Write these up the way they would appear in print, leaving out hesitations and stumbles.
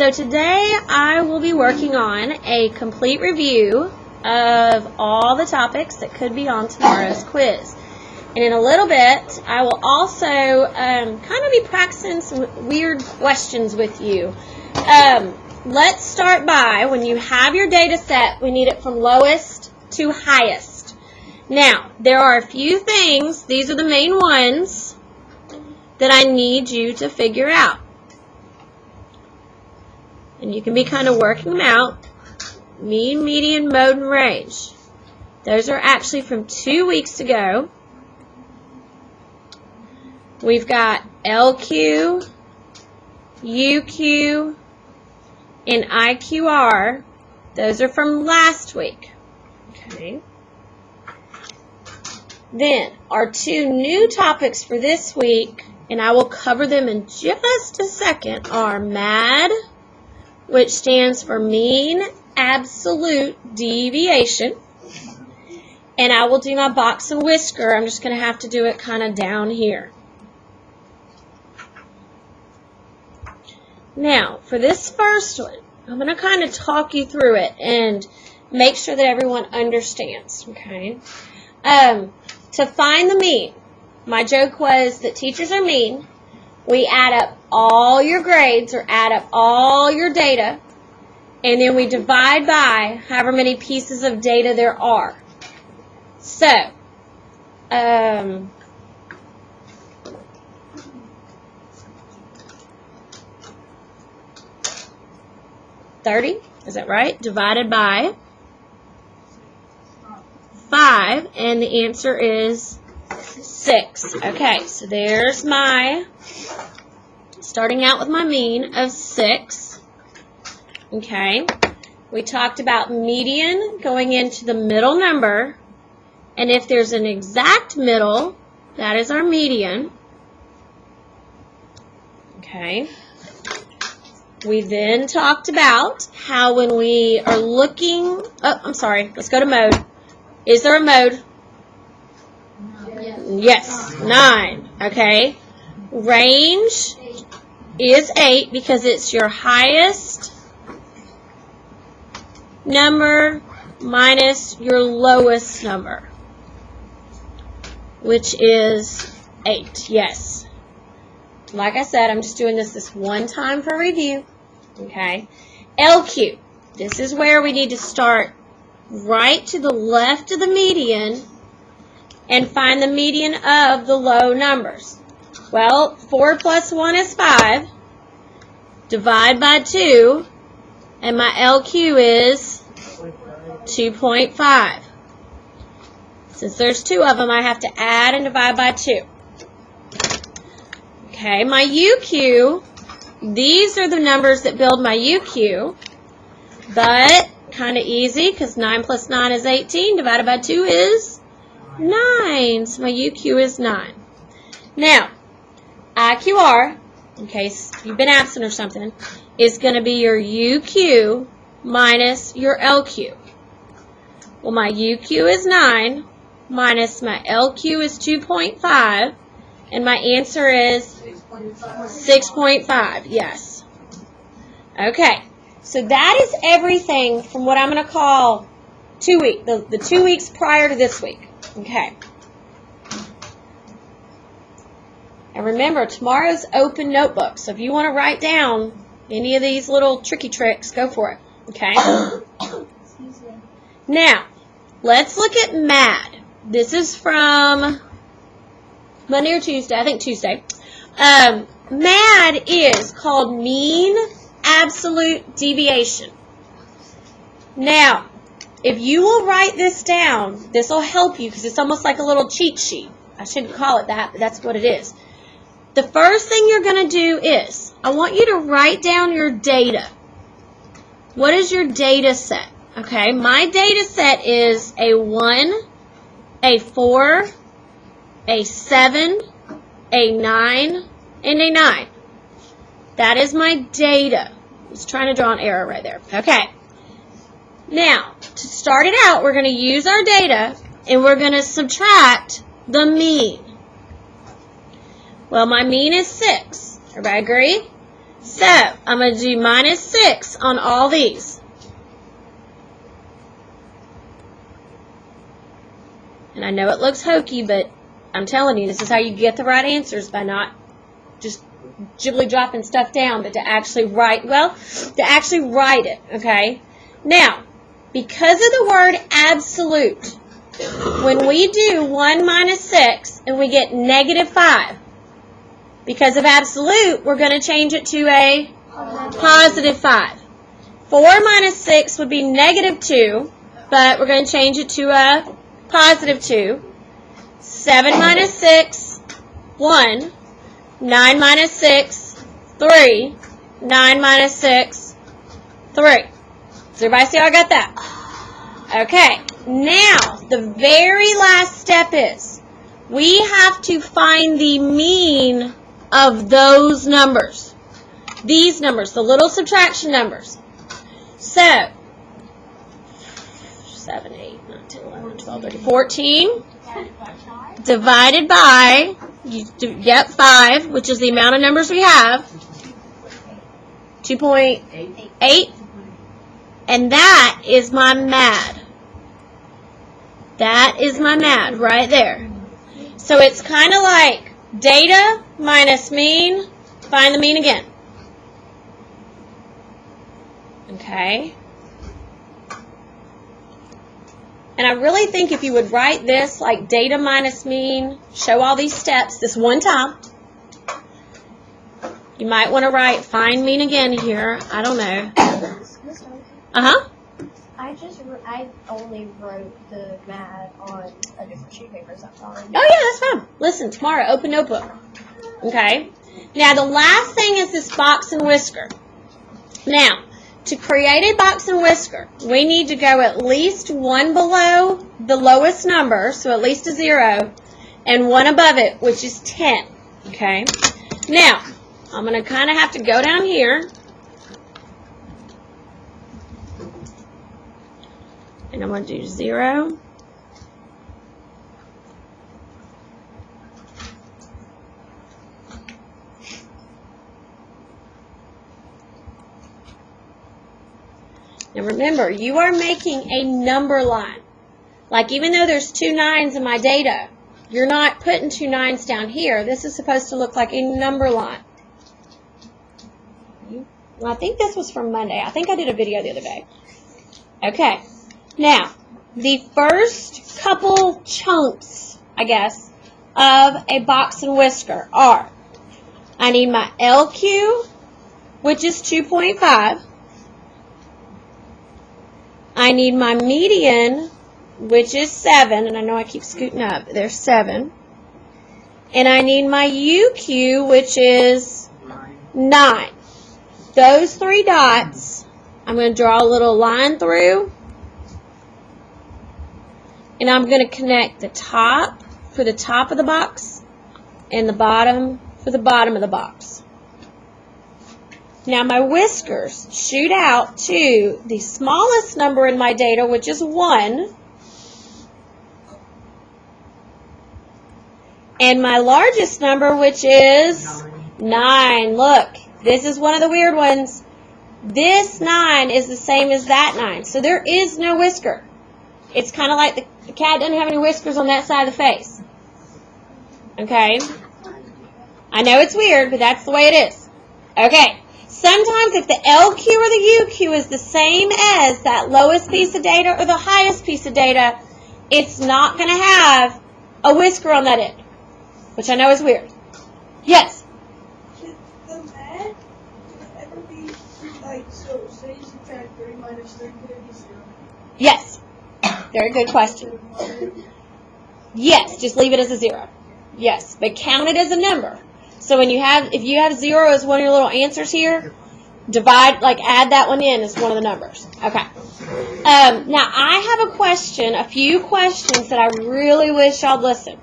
So today I will be working on a complete review of all the topics that could be on tomorrow's quiz. And in a little bit, I will also kind of be practicing some weird questions with you. Let's start by, when you have your data set, we need it from lowest to highest. Now, there are a few things, these are the main ones, that I need you to figure out. And you can be kind of working them out. Mean, median, mode, and range. Those are actually from 2 weeks ago. We've got LQ, UQ, and IQR. Those are from last week. Okay. Then, our two new topics for this week, and I will cover them in just a second, are MAD, which stands for mean absolute deviation. And I will do my box and whisker. I'm just going to have to do it kind of down here. Now, for this first one, I'm going to kind of talk you through it and make sure that everyone understands, okay? To find the mean, my joke was that teachers are mean. We add up all your grades or add up all your data, and then we divide by however many pieces of data there are. So, 30, is that right? Divided by 5, and the answer is 6. Okay, so there's my, starting out with my mean of 6. Okay, we talked about median going into the middle number, and if there's an exact middle, that is our median. Okay. We then talked about how when we are looking, let's go to mode. Is there a mode? Yes, 9. Okay. Range is 8 because it's your highest number minus your lowest number, which is 8. Yes. Like I said, I'm just doing this one time for review. Okay. LQ. This is where we need to start right to the left of the median and find the median of the low numbers. Well, 4 plus 1 is 5. Divide by 2, and my LQ is 2.5. Since there's 2 of them, I have to add and divide by 2. Okay, my UQ, these are the numbers that build my UQ, but kind of easy because 9 plus 9 is 18, divided by 2 is 9, so my UQ is 9. Now, IQR, in case you've been absent or something, is going to be your UQ minus your LQ. Well, my UQ is 9, minus my LQ is 2.5, and my answer is 6.5, yes. Okay, so that is everything from what I'm going to call 2 weeks, the 2 weeks prior to this week. Okay. And remember, tomorrow's open notebook, so if you want to write down any of these little tricky tricks, go for it. Okay? Now, let's look at MAD. This is from Monday or Tuesday, I think Tuesday. MAD is called mean absolute deviation. Now, if you will write this down, this will help you because it's almost like a little cheat sheet. I shouldn't call it that, but that's what it is. The first thing you're going to do is, I want you to write down your data. What is your data set? Okay, my data set is a 1, a 4, a 7, a 9, and a 9. That is my data. I was trying to draw an arrow right there. Okay. Now, to start it out, we're going to use our data, and we're going to subtract the mean. Well, my mean is 6. Everybody agree? So, I'm going to do minus 6 on all these. And I know it looks hokey, but I'm telling you, this is how you get the right answers, by not just jibbly dropping stuff down, but to actually write, it, okay? Now, because of the word absolute, when we do 1 minus 6 and we get negative 5, because of absolute, we're going to change it to a positive 5. 4 minus 6 would be negative 2, but we're going to change it to a positive 2. 7 minus 6, 1. 9 minus 6, 3. 9 minus 6, 3. Does everybody see how I got that? Okay. Now, the very last step is we have to find the mean of those numbers. These numbers, the little subtraction numbers. So, 7, 8, 9, 10, 11, 12, 13, 14 divided by, 5, which is the amount of numbers we have, 2.8, and that is my MAD. That is my MAD right there. So it's kind of like data minus mean, find the mean again. Okay. And I really think if you would write this like data minus mean, show all these steps this one time. You might want to write find mean again here. I don't know. Uh-huh. I only wrote the MAD on a different sheet of paper, so that's all I did. Oh, yeah, that's fine. Listen, tomorrow, open notebook. Okay? Now, the last thing is this box and whisker. Now, to create a box and whisker, we need to go at least one below the lowest number, so at least a 0, and one above it, which is 10. Okay? Now, I'm going to kind of have to go down here. And I'm going to do 0. Now remember, you are making a number line. Like even though there's 2 9s in my data, you're not putting 2 9s down here. This is supposed to look like a number line. Well, I think this was from Monday. I think I did a video the other day. Okay. Now, the first couple chunks, I guess, of a box and whisker are, I need my LQ, which is 2.5. I need my median, which is 7, and I know I keep scooting up. There's 7. And I need my UQ, which is 9. Those 3 dots, I'm going to draw a little line through. And I'm going to connect the top for the top of the box and the bottom for the bottom of the box. Now my whiskers shoot out to the smallest number in my data, which is 1, and my largest number, which is 9. Look, this is one of the weird ones. This 9 is the same as that 9, so there is no whisker. It's kind of like the cat doesn't have any whiskers on that side of the face. Okay? I know it's weird, but that's the way it is. Okay. Sometimes if the LQ or the UQ is the same as that lowest piece of data or the highest piece of data, it's not going to have a whisker on that end, which I know is weird. Yes? Should the MAD ever be like, so say you subtract 3 minus 3, could it be 0? Yes. Very good question. Yes, just leave it as a 0. Yes, but count it as a number. So when if you have 0 as one of your little answers here, add that one in as one of the numbers. Okay. Now I have a few questions that I really wish y'all listen.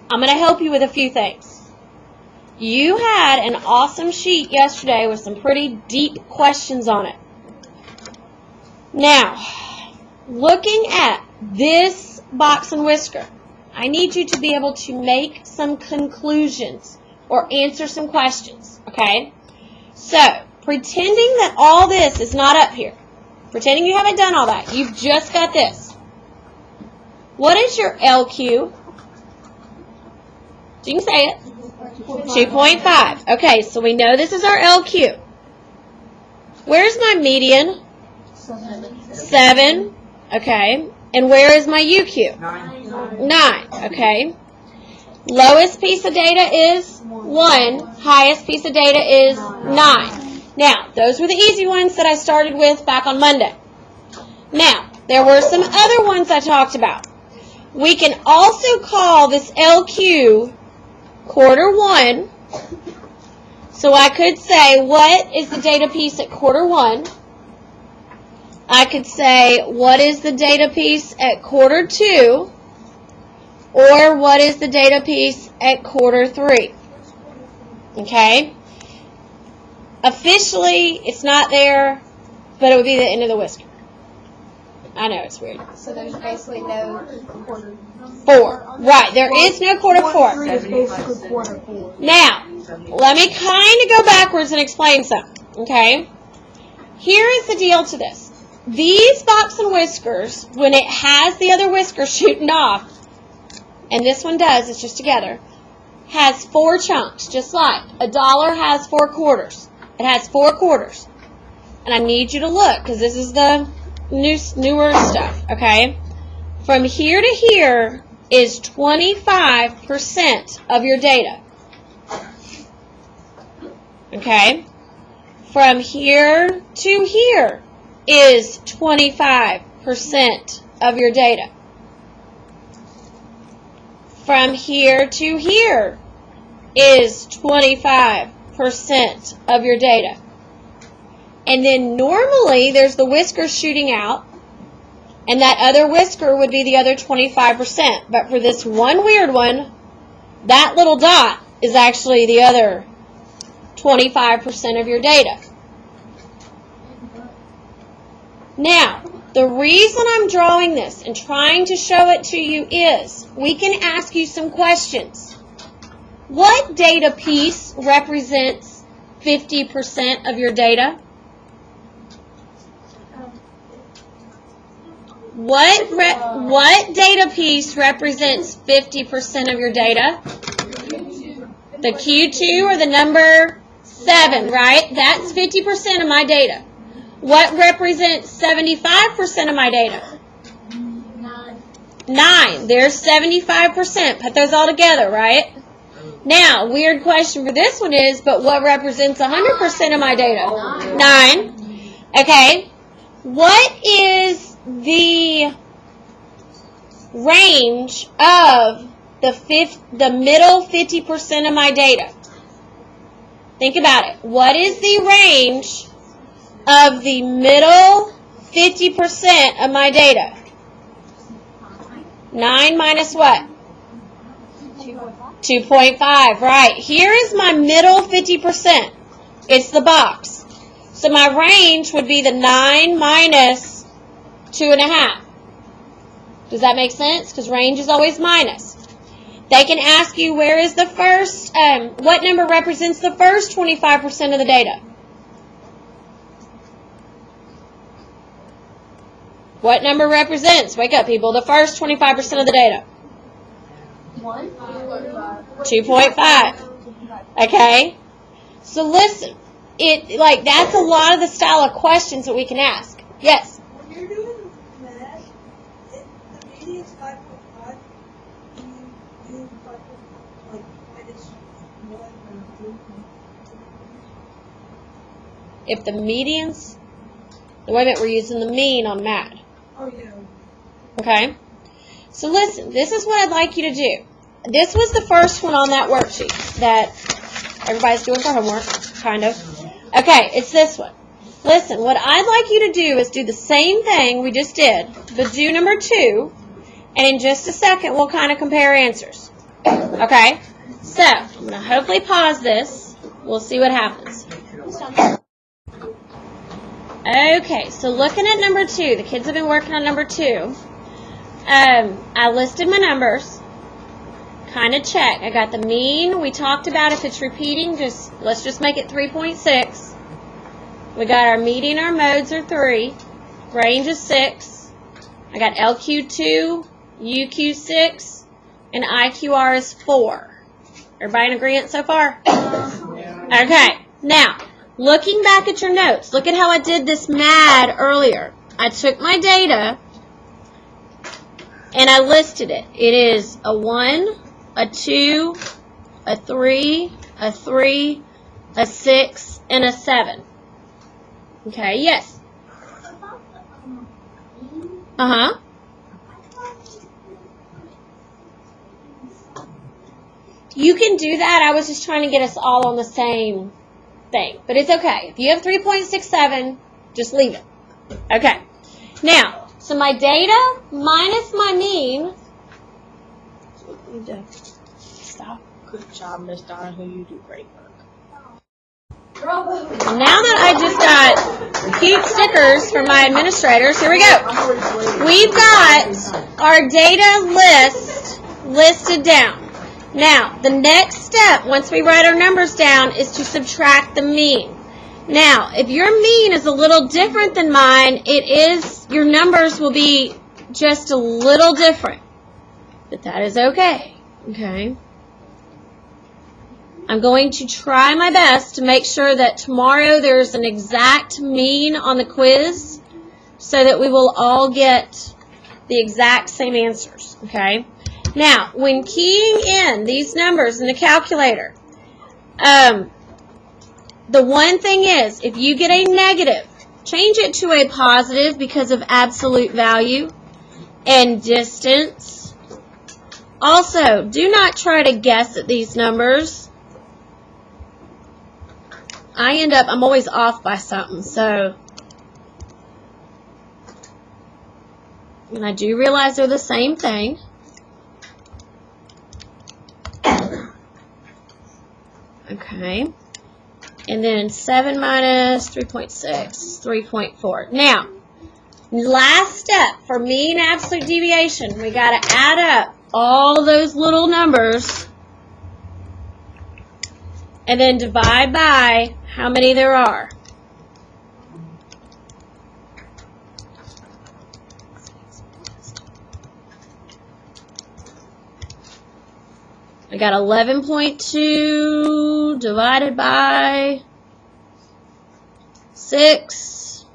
I'm going to help you with a few things. You had an awesome sheet yesterday with some pretty deep questions on it. Now, looking at this box and whisker, I need you to be able to make some conclusions or answer some questions, okay? So, pretending that all this is not up here, pretending you haven't done all that, you've just got this. What is your LQ? So you can say it. 2.5. Okay, so we know this is our LQ. Where's my median? 7. Okay. And where is my UQ? 9. Okay. Lowest piece of data is 1. Highest piece of data is 9. Now, those were the easy ones that I started with back on Monday. Now, there were some other ones I talked about. We can also call this LQ quarter 1. So I could say, what is the data piece at quarter 1? I could say, what is the data piece at quarter 2? Or what is the data piece at quarter 3? Okay? Officially, it's not there, but it would be the end of the whisker. I know, it's weird. So there's basically no quarter 4. Right, there is no quarter 4. 3 is basically quarter 4. Now, let me kind of go backwards and explain something, okay? Here is the deal to this. These box and whiskers, when it has the other whisker shooting off, and this one does, it's just together, has 4 chunks, just like $1 has 4 quarters. It has 4 quarters. And I need you to look, because this is the newer stuff, okay? From here to here is 25% of your data. Okay? From here to here is 25% of your data. From here to here is 25% of your data. And then normally there's the whisker shooting out, and that other whisker would be the other 25%. But for this one weird one, that little dot is actually the other 25% of your data. Now, the reason I'm drawing this and trying to show it to you is we can ask you some questions. What data piece represents 50% of your data? What data piece represents 50% of your data? The Q2 or the number 7, right? That's 50% of my data. What represents 75% of my data? 9. There's 75%. Put those all together, right? Now, weird question for this one is, but what represents 100% of my data? 9. Okay. What is the range of the middle 50% of my data? Think about it. What is the range of the middle 50% of my data? 9 minus what? 2.5, right. Here is my middle 50%. It's the box. So my range would be the 9 minus 2.5. Does that make sense? Because range is always minus. They can ask you where is the first, what number represents the first 25% of the data? What number represents, wake up people, the first 25% of the data? 2.5. Okay? So listen, that's a lot of the style of questions that we can ask. Yes? When you're doing math, the median's 5.5, you do 5.5, minus 1 or 2. If the medians, wait a minute, we're using the mean on MAD. Oh, yeah. Okay? So listen, this is what I'd like you to do. This was the first one on that worksheet that everybody's doing for homework, kind of. Okay, it's this one. Listen, what I'd like you to do is do the same thing we just did, but do number 2, and in just a second we'll kind of compare answers. Okay? So, I'm going to hopefully pause this. We'll see what happens. Okay, so looking at number 2, the kids have been working on number 2. I listed my numbers, kind of check. I got the mean. We talked about if it's repeating, let's just make it 3.6. We got our median, our modes are 3. Range is 6. I got LQ2, UQ6, and IQR is 4. Everybody in agreement so far? Okay. Now, looking back at your notes, look at how I did this MAD earlier. I took my data and I listed it. It is a 1, a 2, a 3, a 3, a 6, and a 7. Okay, yes. Uh-huh. You can do that. I was just trying to get us all on the same thing. But it's okay. If you have 3.67, just leave it. Okay. Now, so my data minus my mean. Stop. Good job, Miss Donahue. You do great work. Now that I just got cute stickers from my administrators, here we go. We've got our data list listed down. Now, the next step, once we write our numbers down, is to subtract the mean. Now, if your mean is a little different than mine, your numbers will be just a little different. But that is okay. Okay? I'm going to try my best to make sure that tomorrow there's an exact mean on the quiz so that we will all get the exact same answers. Okay? Now, when keying in these numbers in the calculator, the one thing is, if you get a negative, change it to a positive because of absolute value and distance. Also, do not try to guess at these numbers. I'm always off by something, so. And I do realize they're the same thing. Okay. And then 7 minus 3.6, 3.4. Now, last step for mean absolute deviation, we got to add up all those little numbers and then divide by how many there are. I got 11.2 divided by 6.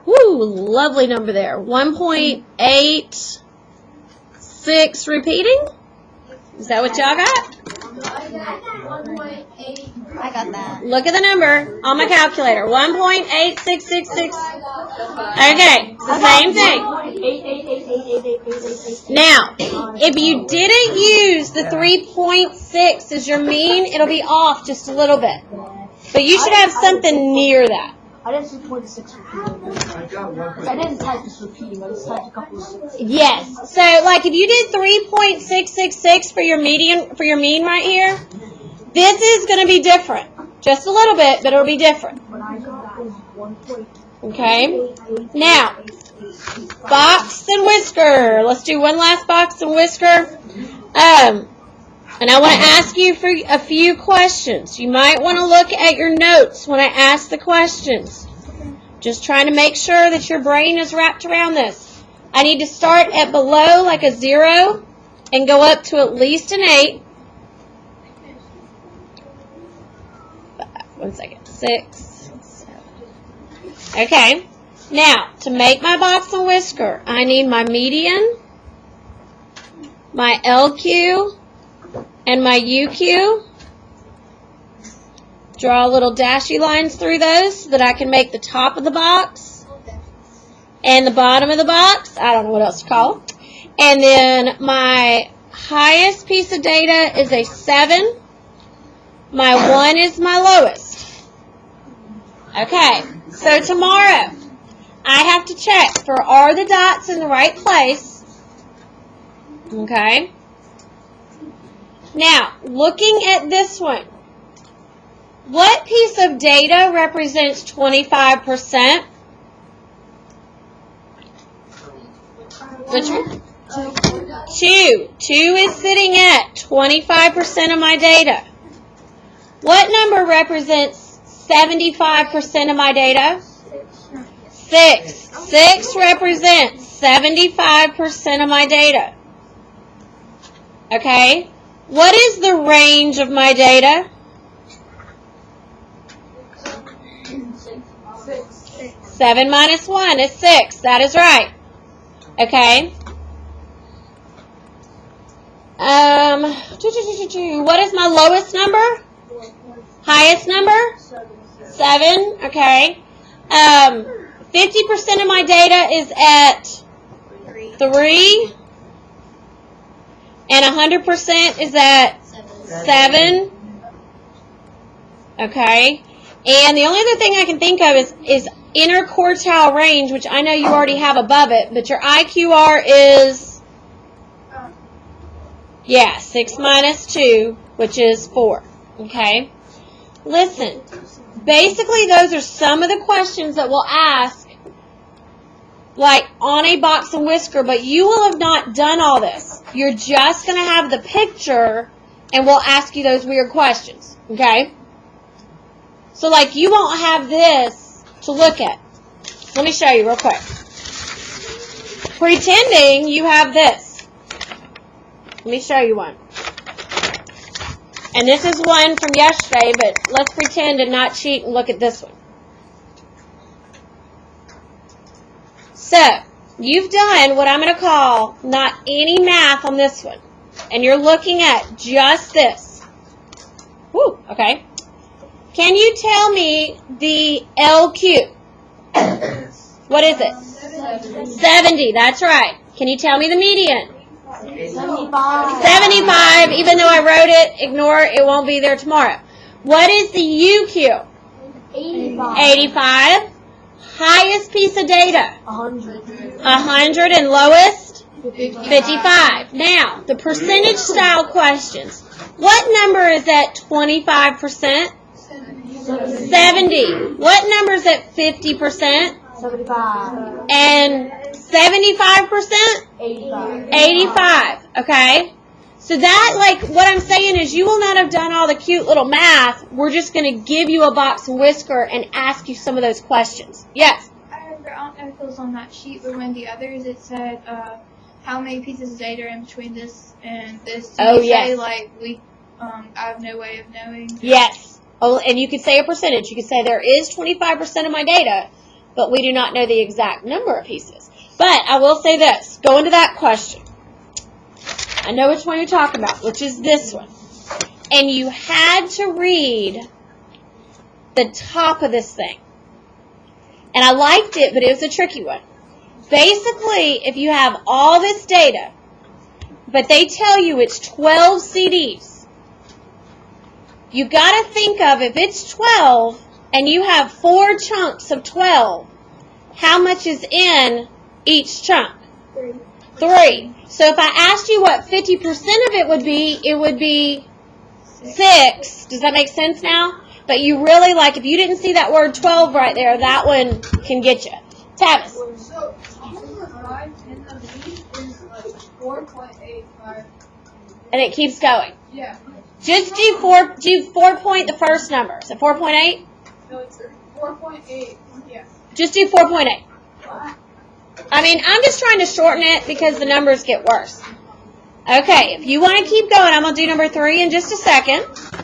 Woo, lovely number there. 1.86 repeating? Is that what y'all got? I got that. Look at the number on my calculator. 1.8666. Okay, it's the same thing. Now, if you didn't use the 3.6 as your mean, it'll be off just a little bit. But you should have something near that. I didn't see 0.6 repeating. I didn't type this repeating. I just typed a couple of 6. Yes. So, like, if you did 3.666 for your mean right here, this is going to be different. Just a little bit, but it'll be different. Okay? Now, box and whisker. Let's do one last box and whisker. And I want to ask you for a few questions. You might want to look at your notes when I ask the questions. Just trying to make sure that your brain is wrapped around this. I need to start at below like a 0 and go up to at least an 8. 1 second. 6, 7. Okay. Now, to make my box and whisker, I need my median, my LQ, and my UQ. Draw little dashy lines through those so that I can make the top of the box and the bottom of the box. I don't know what else to call it. And then my highest piece of data is a 7. My 1 is my lowest. Okay, so tomorrow I have to check for are the dots in the right place. Okay. Now, looking at this one, what piece of data represents 25%? Which one? 2. 2 is sitting at 25% of my data. What number represents 75% of my data? 6. 6 represents 75% of my data. Okay? What is the range of my data? 7 minus 1 is 6. That is right. Okay? What is my lowest number? Highest number? 7. Okay. 50% of my data is at 3. And 100% is at 7. Okay. And the only other thing I can think of is interquartile range, which I know you already have above it, but your IQR is, 6 minus 2, which is 4. Okay. Listen, basically those are some of the questions that we'll ask, like on a box and whisker, but you will have not done all this. You're just going to have the picture, and we'll ask you those weird questions. Okay? So, like, you won't have this to look at. Let me show you real quick. Pretending you have this. Let me show you one. And this is one from yesterday, but let's pretend and not cheat and look at this one. So, you've done what I'm going to call not any math on this one. And you're looking at just this. Woo, okay. Can you tell me the LQ? What is it? 70, that's right. Can you tell me the median? 75, even though I wrote it, ignore it, it won't be there tomorrow. What is the UQ? 85. Highest piece of data? 100 and lowest? 55. Now, the percentage style questions. What number is at 25%? 70. What number is at 50%? 75. And 75%? 85. Okay? So that, like, what I'm saying is you will not have done all the cute little math. We're just going to give you a box and whisker and ask you some of those questions. Yes? I remember, I don't know if it was on that sheet, but when the others, it said, how many pieces of data are in between this and this. Did you say, like, I have no way of knowing? Yes. Oh, and you could say a percentage. You could say there is 25% of my data, but we do not know the exact number of pieces. But I will say this. Go into that question. I know which one you're talking about, which is this one. And you had to read the top of this thing. And I liked it, but it was a tricky one. Basically, if you have all this data, but they tell you it's 12 CDs, you got to think of, if it's 12 and you have 4 chunks of 12, how much is in each chunk? 3. So if I asked you what 50% of it would be 6. Does that make sense now? But you really, like, if you didn't see that word 12 right there, that one can get you. Tavis. So, number 5 in the lead is like 4.85. And it keeps going. Yeah. Just do 4 point the first number. So 4.8? No, it's 4.8. Yeah. Just do 4.8. I mean, I'm just trying to shorten it because the numbers get worse. Okay, if you want to keep going, I'm going to do number 3 in just a second.